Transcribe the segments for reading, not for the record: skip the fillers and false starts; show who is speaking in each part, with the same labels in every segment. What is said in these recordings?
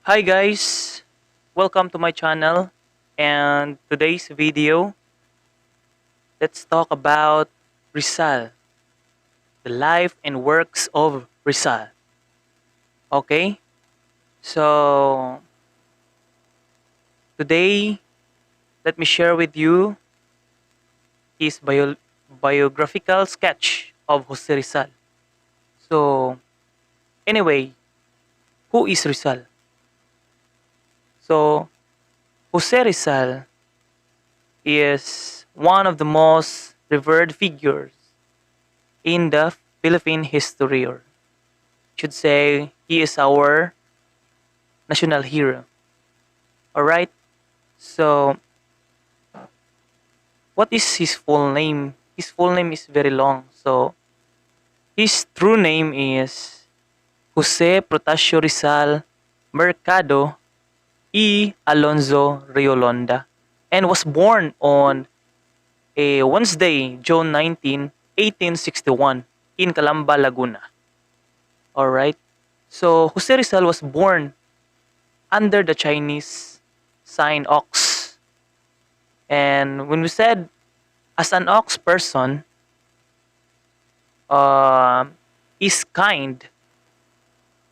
Speaker 1: Hi guys, welcome to my channel, and today's video, let's talk about Rizal, the life and works of Rizal. Okay, so today let me share with you his biographical sketch of Jose Rizal. So anyway, who is Rizal? So Jose Rizal is one of the most revered figures in the Philippine history, or should say he is our national hero. All right. So what is his full name? His full name is very long. So his true name is Jose Protasio Rizal Mercado E. Alonzo Riolonda, and was born on a Wednesday, June 19, 1861 in Calamba, Laguna. All right. So Jose Rizal was born under the Chinese sign ox. And when we said as an ox person uh, is kind.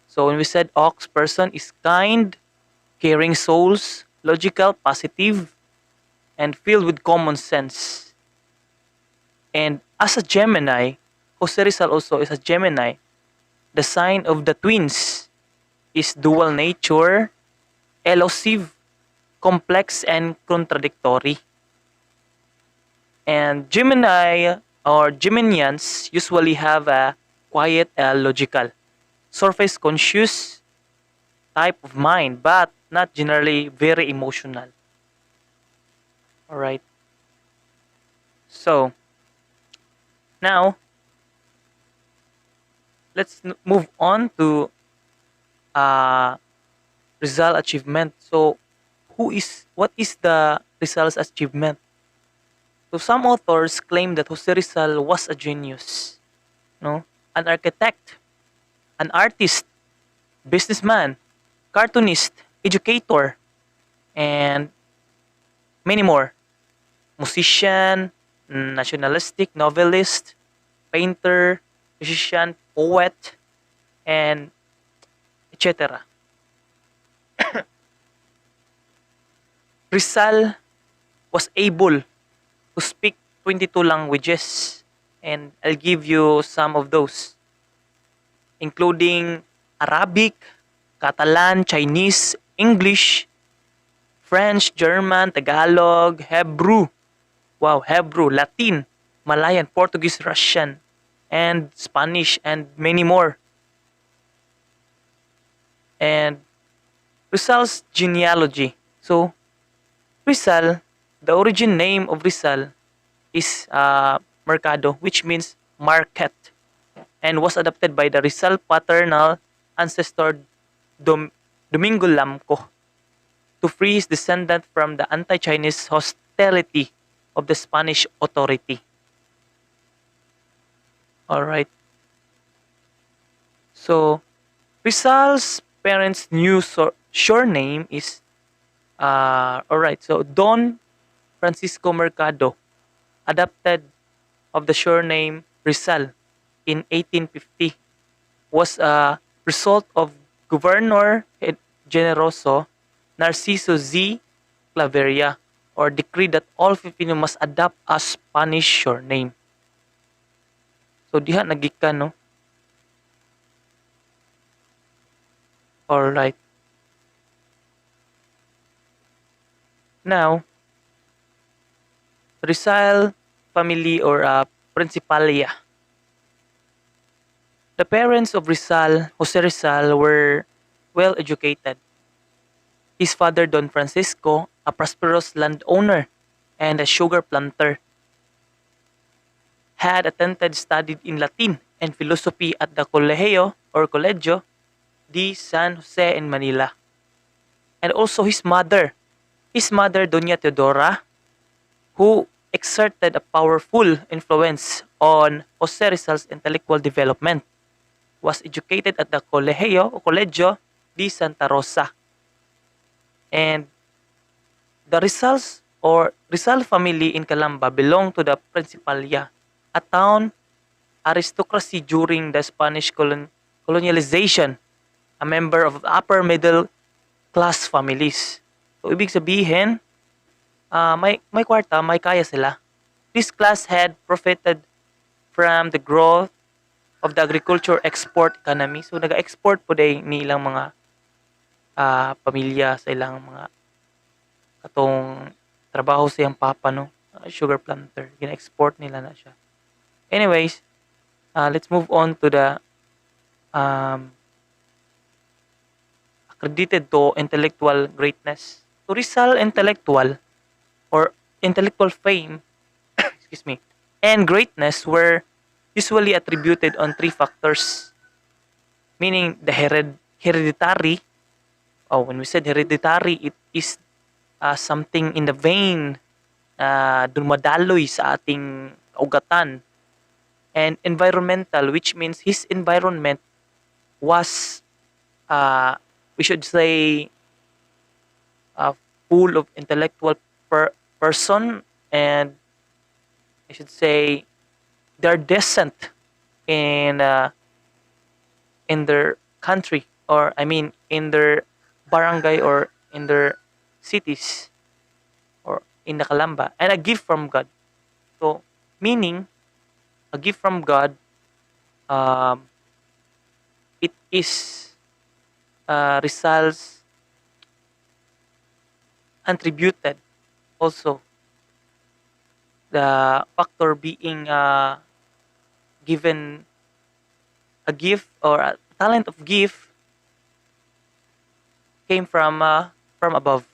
Speaker 1: So when we said ox person is kind, caring souls, logical, positive, and filled with common sense. And as a Gemini, Jose Rizal also is a Gemini. The sign of the twins is dual nature, elusive, complex, and contradictory. And Gemini or Geminians usually have a quiet, logical, surface conscious type of mind, but not generally very emotional. All right. So now let's move on to uh, result achievement. So what is the Rizal's achievement? So some authors claim that Jose Rizal was a genius, no, an architect, an artist, businessman, cartoonist, educator, and many more. Musician, nationalistic novelist, painter, musician, poet, and etc. Rizal was able to speak 22 languages, and I'll give you some of those, including Arabic, Catalan, Chinese, English, French, German, Tagalog, Hebrew, wow, Hebrew, Latin, Malayan, Portuguese, Russian, and Spanish, and many more. And Rizal's genealogy. So, Rizal, the origin name of Rizal is Mercado, which means market, and was adopted by the Rizal paternal ancestor Dom- Domingo Lamco to free his descendant from the anti-Chinese hostility of the Spanish authority. All right. So Rizal's parents' new surname is all right. So Don Francisco Mercado, adopted of the surname Rizal in 1850, was a result of Governor Generoso Narciso Z. Claveria, or decree that all Filipino must adopt a Spanish surname. So diha nagikan, no? All right. Now, Rizal family, or Principalia. The parents of Rizal, Jose Rizal, were well educated. His father, Don Francisco, a prosperous landowner and a sugar planter, had attended studied in Latin and philosophy at the Colegio or Colegio de San Jose in Manila. And also his mother, Doña Teodora, who exerted a powerful influence on Jose Rizal's intellectual development, was educated at the Colegio de Santa Rosa, And the Rizal family in Calamba belonged to the Principalia, a town aristocracy during the Spanish colonialization, a member of upper middle class families. So ibig sabihin, may kwarta, may kaya sila. This class had profited from the growth of the agriculture export economy. So naga-export po day ni ilang mga pamilya sa ilang mga katong trabaho sa iyang papa no, sugar planter. Gina-export nila na siya. Anyways, let's move on to the um, accredited to intellectual greatness. To Rizal intellectual or intellectual fame, excuse me, and greatness were usually attributed on three factors, meaning the hereditary. Oh, when we said hereditary, it is something in the vein dumadaloy sa ating kaugatan, and environmental, which means his environment was, we should say, uh, full of intellectual person, and I should say they're decent in their country, or I mean in their barangay or in their cities or in the Kalamba, and a gift from God. So meaning a gift from God, um, it is results attributed also, the factor being given a gift or a talent of gift came from above.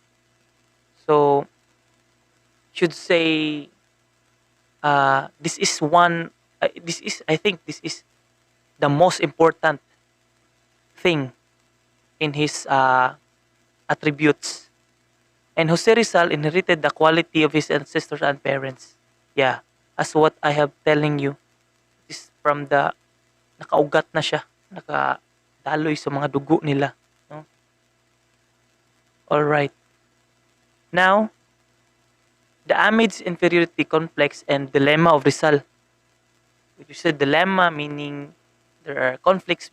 Speaker 1: So should say this is one. This is, I think this is the most important thing in his attributes. And Jose Rizal inherited the quality of his ancestors and parents. Yeah, as what I have telling you, is from the nakaugat na siya, nakadaloy sa mga dugo nila. No? All right. Now, the Amid's inferiority complex and dilemma of Rizal. Which you said dilemma meaning there are conflicts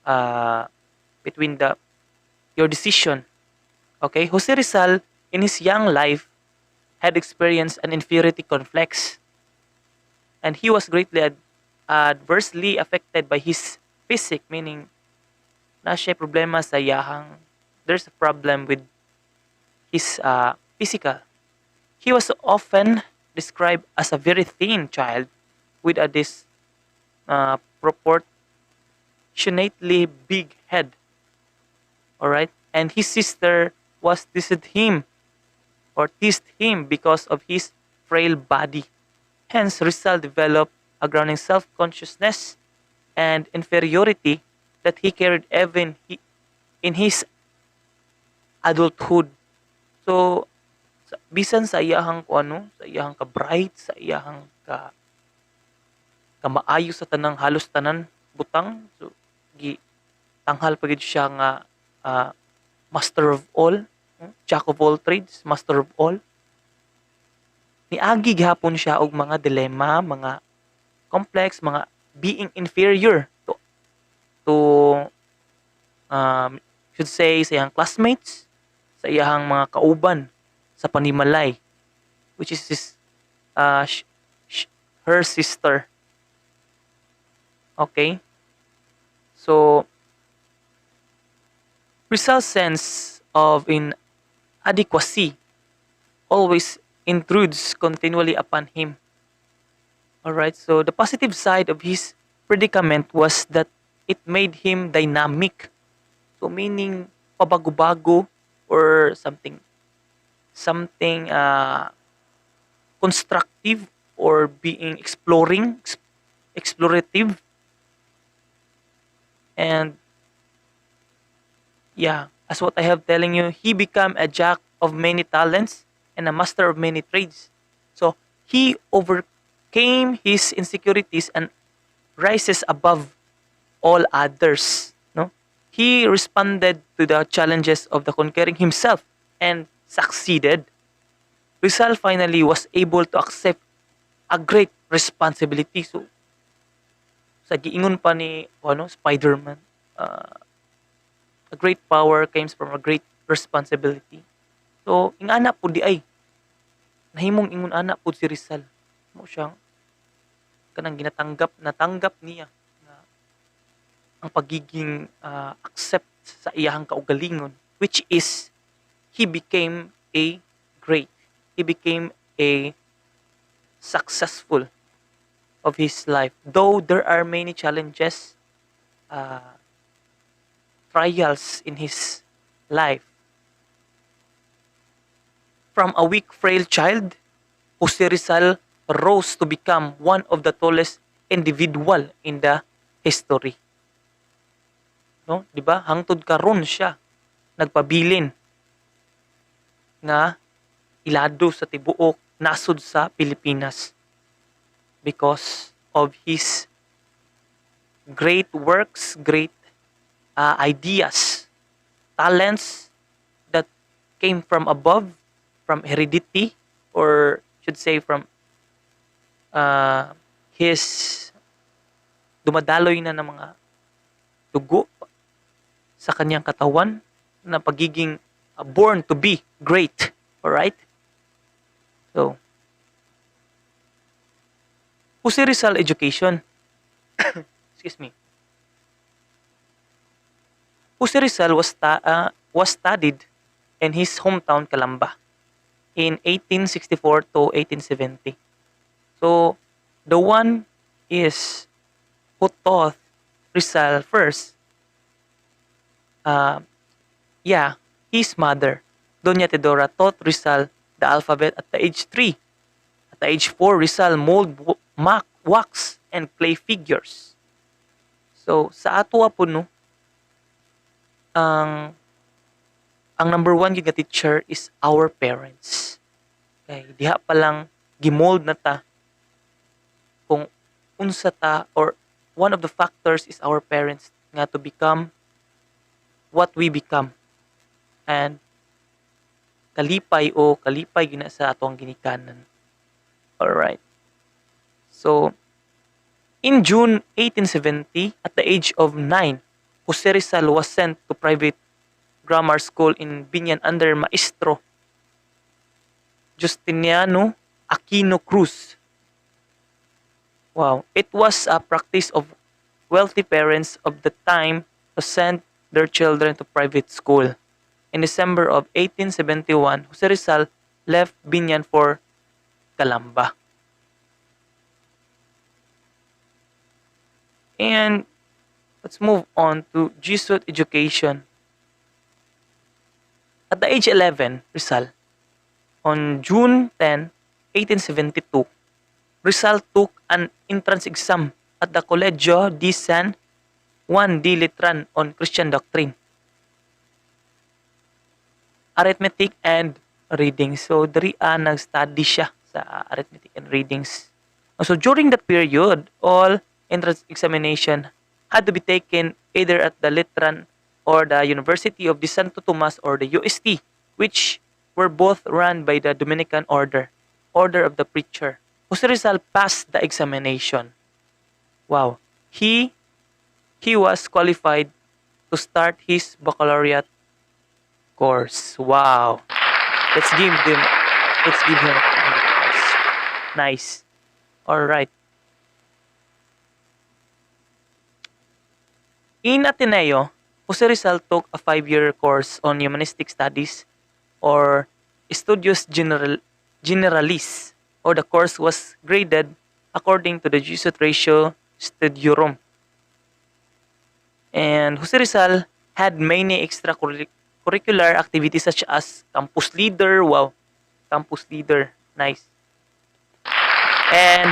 Speaker 1: uh, between the your decision. Okay, Jose Rizal in his young life had experienced an inferiority complex, and he was greatly adversely affected by his physique, meaning na siya problema sa yahang, there's a problem with his physical. He was often described as a very thin child with a proportionately big head. All right, and his sister was teased him because of his frail body. Hence, Rizal developed a growing self-consciousness and inferiority that he carried even in his adulthood. So, bisan sa iyahang sa iyahang ka bright, sa iyahang ka maayo sa tanang halos tanan butang. So, tanghal pa gid siya nga master of all, jack of all trades, master of all. Niagi gihapon siya og mga dilemma, mga complex, mga being inferior to should say sa iyang classmates, sa iyang mga kauban sa panimalay, which is her sister. Okay? So, Rizal's sense of inadequacy always intrudes continually upon him. Alright, so the positive side of his predicament was that it made him dynamic. So meaning pabago-bago or something constructive or being explorative, and yeah, as what I have telling you, he became a jack of many talents and a master of many trades. So he overcame his insecurities and rises above all others. No, he responded to the challenges of the conquering himself and succeeded. Rizal finally was able to accept a great responsibility. So, sa giingon pa ni Spider-Man, uh, a great power comes from a great responsibility. So, ingana po di ay, nahimong ingon ana po si Rizal. Mo siyang kanang natanggap niya na ang pagiging accept sa iyahang kaugalingon, which is he became a great. He became a successful of his life. Though there are many challenges, uh, trials in his life. From a weak, frail child, Jose Rizal rose to become one of the tallest individual in the history. No, 'di ba? Hangtod karon siya nagpabilin nga ilado sa tibuok nasud sa Pilipinas because of his great works, great ideas, talents that came from above, from heredity, or should say from his dumadaloy na ng mga dugo sa kanyang katawan na pagiging born to be great. Alright? So, Jose Rizal education. Excuse me. Jose Rizal was studied in his hometown Calamba in 1864 to 1870. So, the one is who taught Rizal first, his mother, Doña Teodora, taught Rizal the alphabet at the age 3. At the age 4, Rizal mold, wax, and clay figures. So, sa ato po no, ang number one yung teacher is our parents. Okay, diha pa lang gimold na ta kung unsa ta, or one of the factors is our parents nga to become what we become. And kalipay gina sa atong ginikanan. Alright. So, in June 1870, at the age of 9, Jose Rizal was sent to private grammar school in Binyan under Maestro Justiniano Aquino Cruz. Wow. It was a practice of wealthy parents of the time to send their children to private school. In December of 1871, Jose Rizal left Binyan for Calamba. And let's move on to Jesuit education. At the age 11, Rizal, on June 10, 1872, Rizal took an entrance exam at the Colegio de San Juan de Letran on Christian doctrine, arithmetic, and reading. So, dari nag-study siya sa arithmetic and readings. So, during that period, all entrance examination had to be taken either at the Letran or the University of the Santo Tomas or the UST, which were both run by the Dominican Order of the Preacher. Jose Rizal passed the examination. Wow. He was qualified to start his baccalaureate course. Wow. Let's give him a applause. Nice. All right. In Ateneo, Jose Rizal took a 5-year course on humanistic studies or Estudios Generalis, or the course was graded according to the Jesuit ratio studiorum. And Jose Rizal had many extracurricular activities such as campus leader. Wow, campus leader, nice. And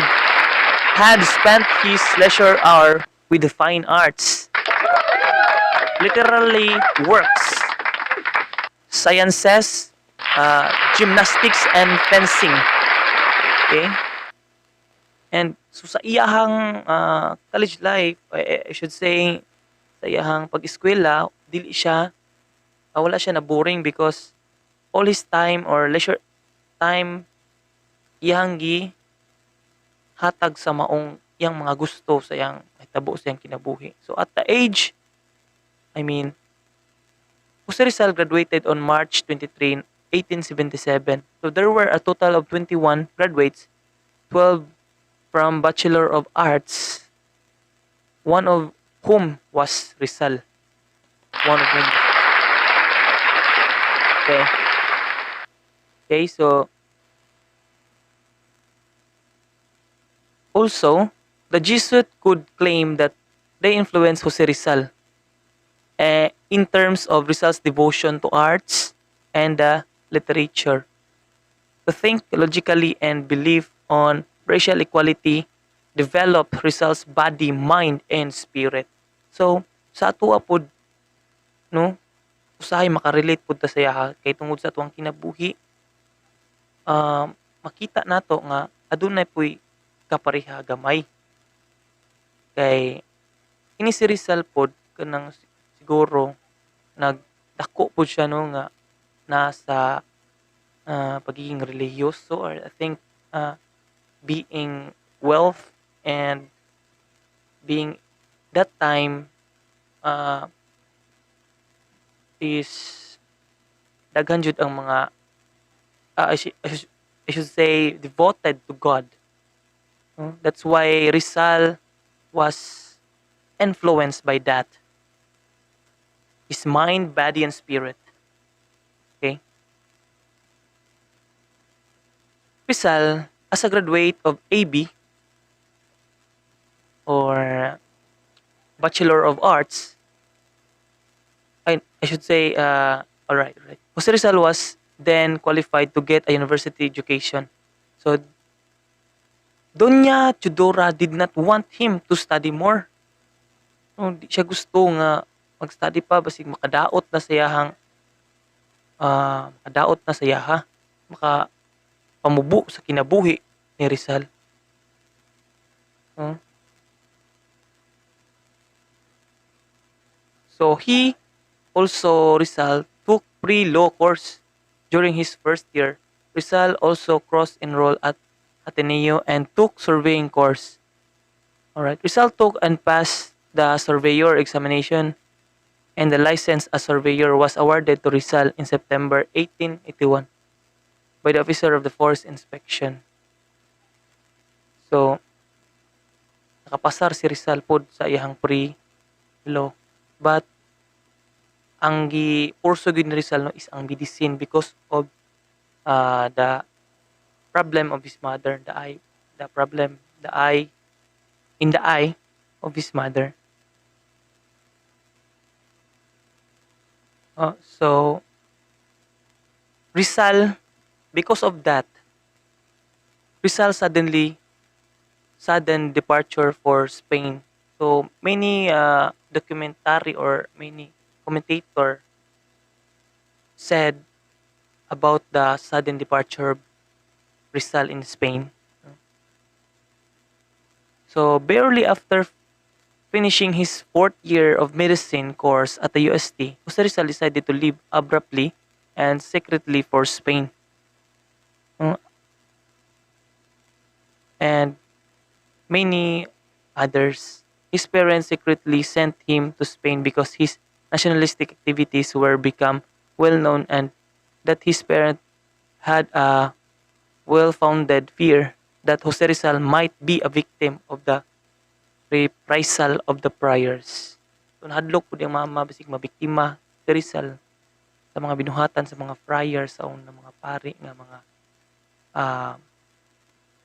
Speaker 1: had spent his leisure hour with the fine arts, literally works, sciences, gymnastics, and fencing. Okay? And so sa iyahang college life, I should say, sa iyahang pag-eskwela, dili siya wala siya na boring because all his time or leisure time iyang hatag sa maong iyang mga gusto sa iyang mahitabo sa iyang kinabuhi. So at the age, I mean, Jose Rizal graduated on March 23, 1877. So there were a total of 21 graduates, 12 from Bachelor of Arts, one of whom was Rizal. One of them. Okay. Okay, so also, the Jesuit could claim that they influenced Jose Rizal in terms of Rizal's devotion to arts and literature. To think logically and believe on racial equality develop Rizal's body, mind, and spirit. So, sa ato pod no, usahay makarelate pud ta sa iya kay tungod sa atuang kinabuhi, makita nato nga adunay puy kapareha gamay. Kay kini si Rizal pod kanang siguro nagdako pod siya no nga nasa pagiging relihiyoso or I think being wealth and being that time uh, is daghan jud ang mga I should say devoted to God. No? That's why Rizal was influenced by that. His mind, body, and spirit. Okay? Rizal, as a graduate of AB or Bachelor of Arts, I should say, alright. Jose Rizal was then qualified to get a university education. So, Doña Chudora did not want him to study more. No, di siya gusto nga mag-study pa basig makadaot na sa iyahang makadaot na sa iyaha, makapamubo sa kinabuhi ni Rizal. No? So he also Rizal took pre-law course during his first year. Rizal also cross-enrolled at Ateneo and took surveying course. Alright, Rizal took and passed the surveyor examination and the license as surveyor was awarded to Rizal in September 1881 by the officer of the forest inspection. So, nakapasar si Rizal pod sa iyang pre-law. But, ang gi-purso gyud ni Rizal no, is ang medicine because of the problem of his mother, the eye in the eye of his mother. So, Rizal, because of that, Rizal sudden departure for Spain. So many documentary or many commentator said about the sudden departure of Rizal in Spain. So barely after finishing his fourth year of medicine course at the UST, Jose Rizal decided to leave abruptly and secretly for Spain. And many others. His parents secretly sent him to Spain because his nationalistic activities were become well known and that his parents had a well-founded fear that Jose Rizal might be a victim of the reprisal of the friars. So nahadlok po yung mama basig mabiktima si Rizal sa mga binuhatan sa mga friars sa una mga pari nga mga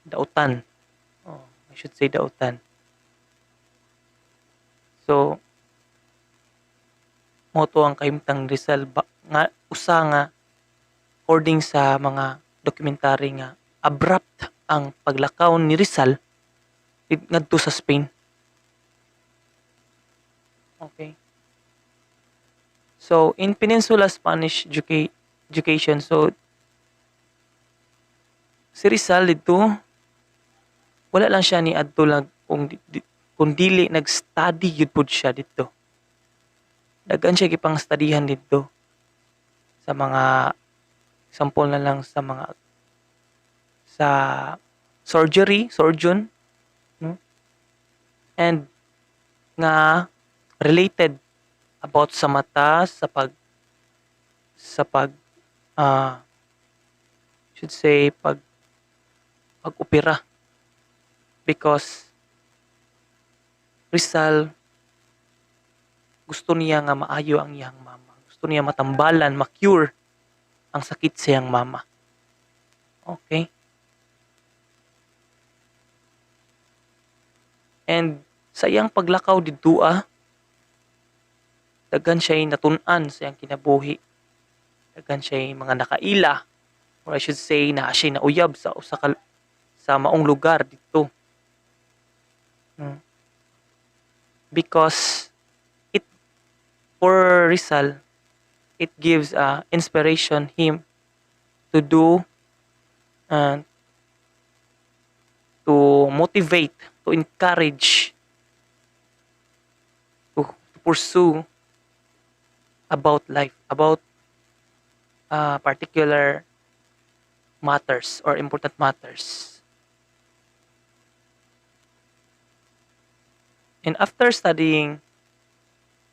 Speaker 1: dautan. I should say dautan. So mo to ang kahimtang Rizal nga usa nga according sa mga dokumentary nga abrupt ang paglakaw ni Rizal ngadto sa Spain. Okay. So in Peninsula Spanish education, so si Rizal dito wala lang siya ni adto lang kung dili nag-study gyud pud siya dito. Daghan siya gipang studyhan didto sa mga example na lang sa surgeon, no? And nga related about sa mata sa pag ah, should say pag-opera because Rizal gusto niya nga maayo ang iyang mama. Gusto niya matambalan, ma-cure ang sakit sa iyang mama. Okay? And sa iyang paglakaw didto daghan siya'y natun-an sa iyang kinabuhi. Daghan siya'y mga nakaila or I should say naa siya'y nauyab sa maong lugar dito. Because it for Rizal, it gives inspiration him to do and to motivate, to encourage, to pursue about life, about particular matters or important matters. And after studying,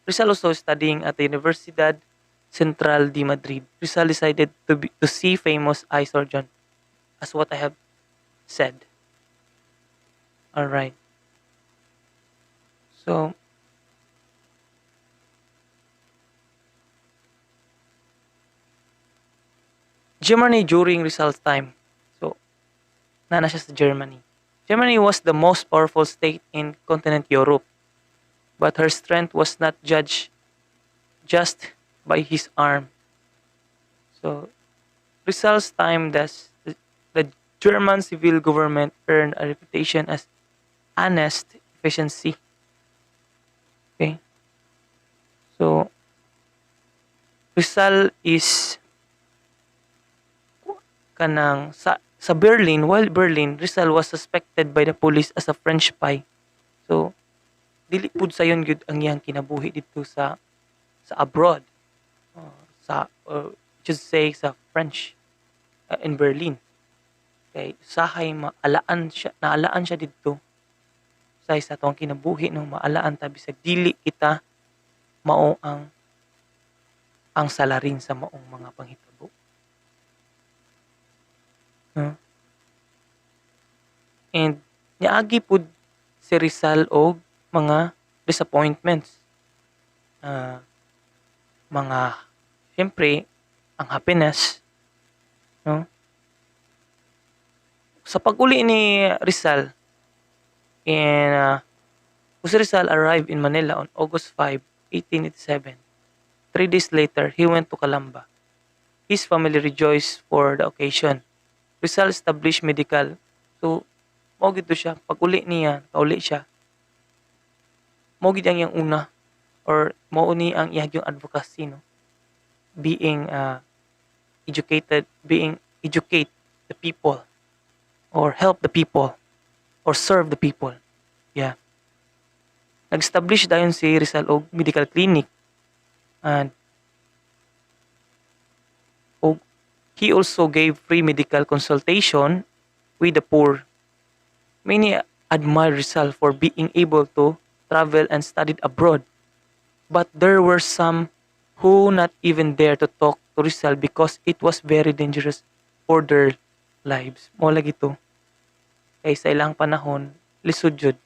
Speaker 1: Rizal also studying at the Universidad Central de Madrid. Rizal decided to see famous eye surgeon, as what I have said. All right. So, Germany during Rizal's time. So, nana siya sa Germany. Germany was the most powerful state in continent Europe, but her strength was not judged just by his arm. So, Rizal's time, the German civil government earned a reputation as honest efficiency. Okay, so Rizal is kanang sa Berlin, while Berlin, Rizal was suspected by the police as a French spy. So, dili pud sayon gyud ang iyang kinabuhi dito sa abroad. Sa just say sa French in Berlin. Kay usahay naalaan siya didto sa atong kinabuhi no maalaan ta bisag dili kita mao ang salarin sa maong mga panghitabo. And niagi pud si Rizal og mga disappointments. Mga siyempre ang happiness, no? Sa pag-uli ni Rizal Jose Rizal arrived in Manila on August 5, 1887. 3 days later, he went to Calamba. His family rejoiced for the occasion. Rizal established medical. So, mao gid siya pag-uli niya, kauli siya. Mao gid ang iyang una or mao ni ang iyang advocacy, no? Being educate the people or help the people or serve the people. Yeah. Nag-establish dayon si Rizal og medical clinic and he also gave free medical consultation with the poor. Many admired Rizal for being able to travel and studied abroad. But there were some who not even dare to talk to Rizal because it was very dangerous for their lives. Mo lagi to. Kay sa ilang panahon, lisod jud.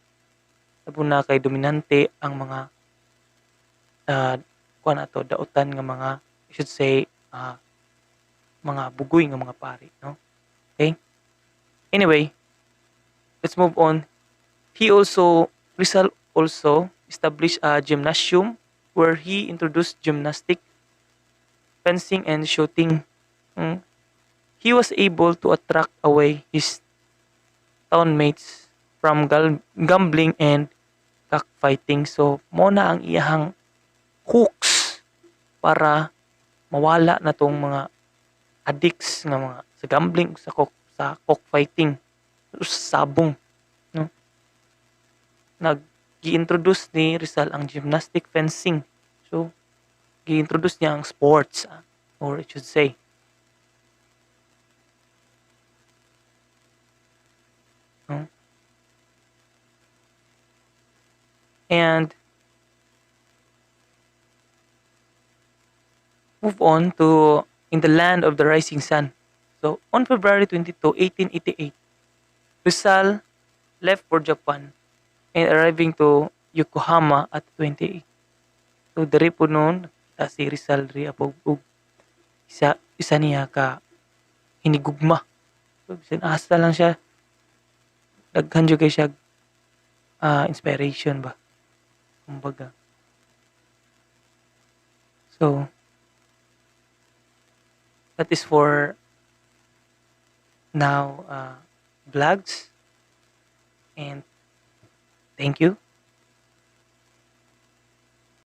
Speaker 1: Labo na kay dominante ang mga kuan ato dautan nga mga I should say mga bugoy nga mga pari, no? Okay? Anyway, let's move on. Rizal also established a gymnasium where he introduced gymnastic, fencing, and shooting. He was able to attract away his townmates from gambling and cockfighting. So, mo na ang iyahang hooks para mawala na tong mga addicts nga mga sa gambling sa cockfighting sa sabong, no? Nag-i-introduce ni Rizal ang gymnastic fencing. So i-introduce niya ang sports, or I should say. No? And move on to In the Land of the Rising Sun. So, on February 22, 1888, Rizal left for Japan and arriving to Yokohama at 28. So, diri po noon, si Rizal ri apog isa niya ka hinigugma. So, bisan asa lang siya, daghan jud kay siya inspiration ba, kumbaga. So, that is for now, vlogs, and thank you.